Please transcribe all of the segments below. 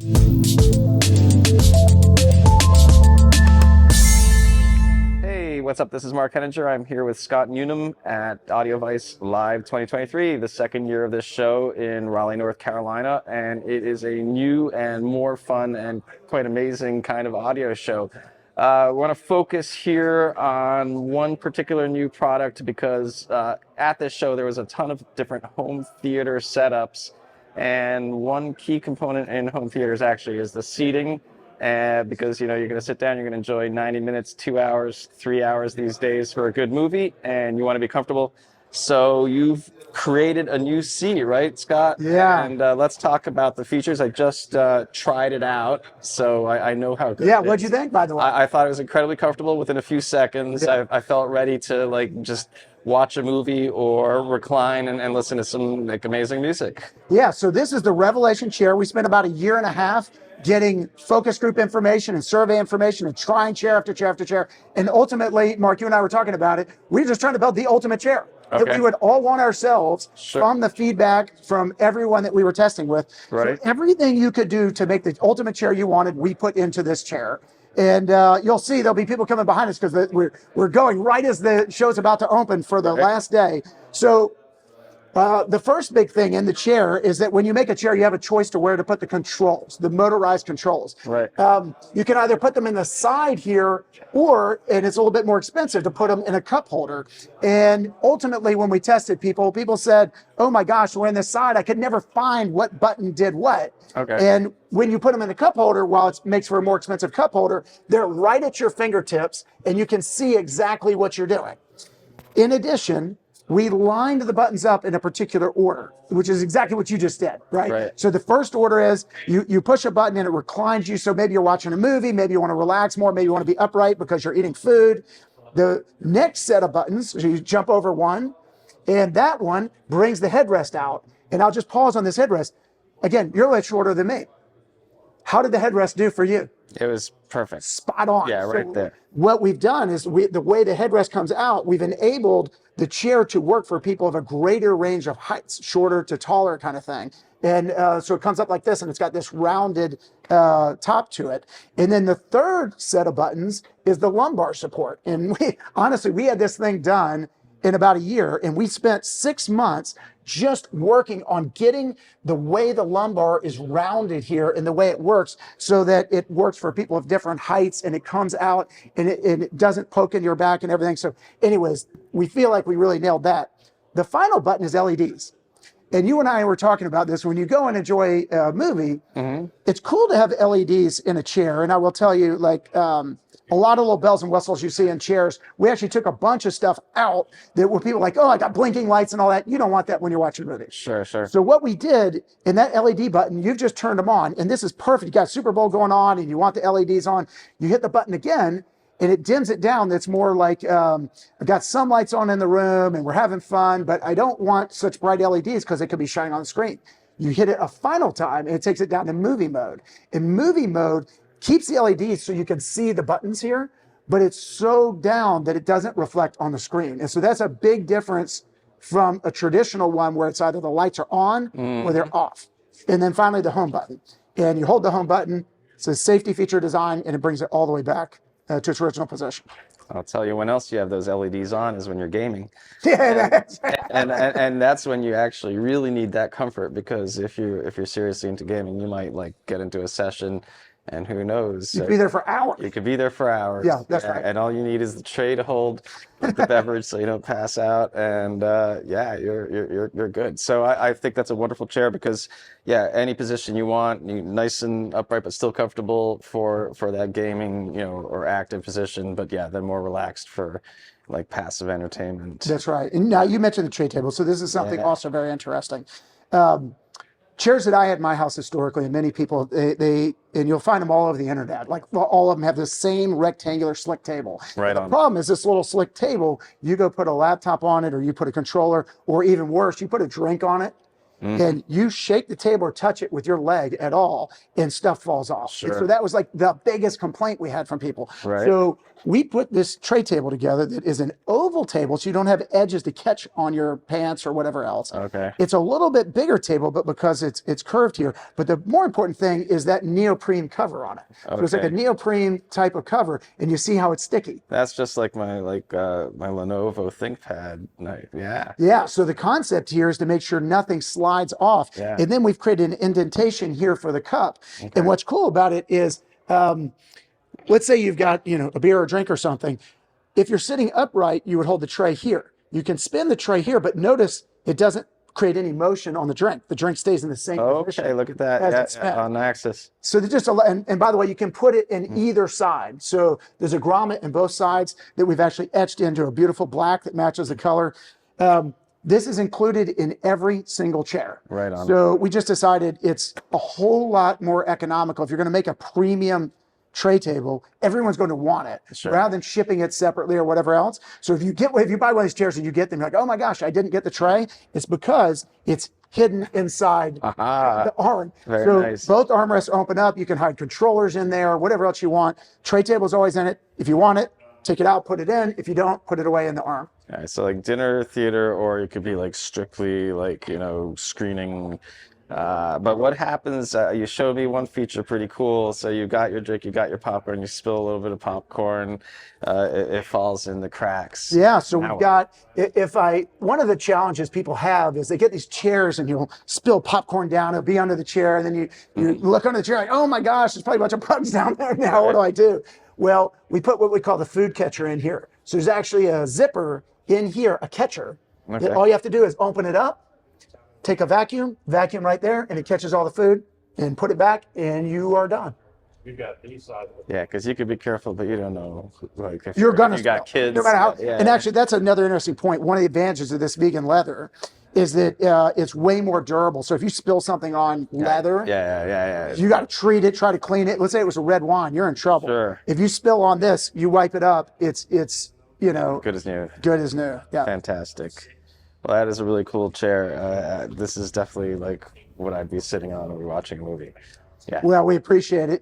Hey, what's up? This is Mark Henninger. I'm here with Scott Newnam at Advice Live 2023, the second year of this show in Raleigh, North Carolina, and it is a new and more fun and quite amazing kind of audio show. We want to focus here on one particular new product because at this show there was a ton of different home theater setups, and one key component in home theaters actually is the seating. Because you're going to sit down, you're going to enjoy 90 minutes, 2 hours, 3 hours these days for a good movie, and you want to be comfortable. So you've created a new seat, right, Scott? Yeah. And let's talk about the features. I just tried it out, so I know how good Yeah, it what'd is. you think, by the way? I thought it was incredibly comfortable within a few seconds. Yeah. I felt ready to just watch a movie or recline and listen to some amazing music. Yeah, so this is the Revelation chair. We spent about a year and a half getting focus group information and survey information and trying chair after chair after chair. And ultimately, Mark, you and I were talking about it. We're just trying to build the ultimate chair that we would all want ourselves from the feedback from everyone that we were testing with. Right. So everything you could do to make the ultimate chair you wanted, we put into this chair. And you'll see there'll be people coming behind us because we're going right as the show's about to open for the last day. So the first big thing in the chair is that when you make a chair, you have a choice to where to put the controls, the motorized controls. Right. You can either put them in the side here, and it's a little bit more expensive to put them in a cup holder. And ultimately, when we tested people said, oh my gosh, we're in this side, I could never find what button did what. Okay. And when you put them in a cup holder, while it makes for a more expensive cup holder, they're right at your fingertips, and you can see exactly what you're doing. In addition, we lined the buttons up in a particular order, which is exactly what you just did, right? Right. So the first order is you push a button and it reclines you. So maybe you're watching a movie, maybe you want to relax more, maybe you want to be upright because you're eating food. The next set of buttons, so you jump over one, and that one brings the headrest out. And I'll just pause on this headrest. Again, you're a little shorter than me. How did the headrest do for you? It was perfect. Spot on. Yeah, right there. What we've done is the way the headrest comes out, we've enabled the chair to work for people of a greater range of heights, shorter to taller kind of thing. And so it comes up like this, and it's got this rounded top to it. And then the third set of buttons is the lumbar support. And we had this thing done in about a year, and we spent 6 months just working on getting the way the lumbar is rounded here and the way it works so that it works for people of different heights, and it comes out and it doesn't poke in your back and everything. So anyways, we feel like we really nailed that. The final button is LEDs. And you and I were talking about this. When you go and enjoy a movie, it's cool to have LEDs in a chair. And I will tell you, a lot of little bells and whistles you see in chairs. We actually took a bunch of stuff out that were people like, oh, I got blinking lights and all that. You don't want that when you're watching a movie. Sure. So what we did in that LED button, you've just turned them on, and this is perfect. You got Super Bowl going on and you want the LEDs on. You hit the button again and it dims it down. That's more like, I've got some lights on in the room and we're having fun, but I don't want such bright LEDs because they could be shining on the screen. You hit it a final time and it takes it down to movie mode. In movie mode, keeps the LEDs so you can see the buttons here, but it's so down that it doesn't reflect on the screen. And so that's a big difference from a traditional one where it's either the lights are on or they're off. And then finally the home button. And you hold the home button, it says safety feature design, and it brings it all the way back to its original position. I'll tell you when else you have those LEDs on is when you're gaming. Yeah, and that's when you actually really need that comfort, because if you're seriously into gaming, you might get into a session and who knows, you could be there for hours. You could be there for hours. Yeah, that's right. And all you need is the tray to hold the beverage so you don't pass out, and you're good. So I think that's a wonderful chair because any position you want, nice and upright but still comfortable for that gaming, or active position, but then more relaxed for passive entertainment. That's right. And now you mentioned the tray table, so this is something also very interesting. Chairs that I had in my house historically, and many people, and you'll find them all over the internet, all of them have the same rectangular slick table. Right the on. problem is this little slick table, you go put a laptop on it, or you put a controller, or even worse, you put a drink on it, and you shake the table or touch it with your leg at all, and stuff falls off. And Sure. so that was like the biggest complaint we had from people. Right. So we put this tray table together that is an oval table, so you don't have edges to catch on your pants or whatever else. Okay. It's a little bit bigger table, but because it's curved here. But the more important thing is that neoprene cover on it. So it's like a Okay. neoprene type of cover, and you see how it's sticky. That's just like my my Lenovo ThinkPad knife. Yeah. Yeah, so the concept here is to make sure nothing slides off. Yeah. And then we've created an indentation here for the cup. And what's cool about it is, let's say you've got, a beer or a drink or something. If you're sitting upright, you would hold the tray here. You can spin the tray here, but notice it doesn't create any motion on the drink. The drink stays in the same position. Okay, look at that. as Yeah, it's spent. on axis. So they just and by the way, you can put it in either side. So there's a grommet in both sides that we've actually etched into a beautiful black that matches the color. This is included in every single chair. Right on. So we just decided it's a whole lot more economical. If you're going to make a premium tray table, everyone's going to want it Sure. rather than shipping it separately or whatever else. So if you buy one of these chairs and you get them, you're like, oh my gosh, I didn't get the tray. It's because it's hidden inside Aha. the arm. Very So nice. both armrests open up. You can hide controllers in there, whatever else you want. Tray table's always in it. If you want it, take it out, put it in. If you don't, put it away in the arm. All right, so like dinner, theater, or it could be like strictly like, screening. But what happens, you showed me one feature pretty cool. So you got your drink, you got your popcorn, you spill a little bit of popcorn, it falls in the cracks. Yeah, so Now we've got, one of the challenges people have is they get these chairs and you'll spill popcorn down, it'll be under the chair, and then you look under the chair like, oh my gosh, there's probably a bunch of bugs down there now, what do I do? Well, we put what we call the food catcher in here. So there's actually a zipper in here, a catcher. Okay. All you have to do is open it up, take a vacuum right there, and it catches all the food, and put it back, and you are done. You've got any side of it. Yeah, because you could be careful, but you don't know, like if You're gonna you got spill, kids. no matter how. Yeah. And actually, that's another interesting point. One of the advantages of this vegan leather is that it's way more durable. So if you spill something on leather, Yeah. you got to treat it, try to clean it. Let's say it was a red wine, you're in trouble. Sure. If you spill on this, you wipe it up. It's Good as new. good as new. Yeah. Fantastic. Well, that is a really cool chair. This is definitely like what I'd be sitting on when we're watching a movie. Yeah. Well, we appreciate it.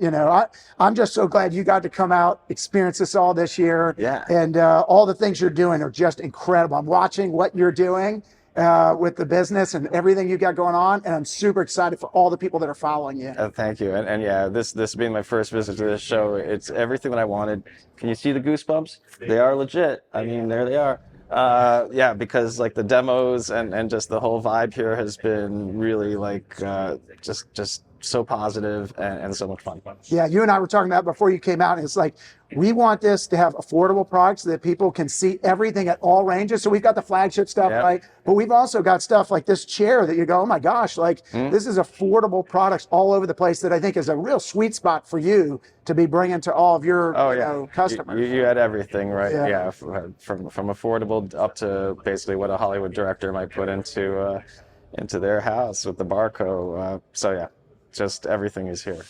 I'm just so glad you got to come out, experience this all this year. Yeah. And all the things you're doing are just incredible. I'm watching what you're doing with the business and everything you got going on, and I'm super excited for all the people that are following you. Thank you. And yeah, this being my first visit to this show, it's everything that I wanted. Can you see the goosebumps? They are legit. I mean, there they are. Yeah, because like the demos and just the whole vibe here has been really like just so positive and so much fun. Yeah, you and I were talking about before you came out, and it's like, we want this to have affordable products so that people can see everything at all ranges. So we've got the flagship stuff, Yeah. right? But we've also got stuff like this chair that you go, oh my gosh, like this is affordable products all over the place that I think is a real sweet spot for you to be bringing to all of your customers. You had everything, right? Yeah. Yeah, from affordable up to basically what a Hollywood director might put into their house with the Barco. So yeah, just everything is here.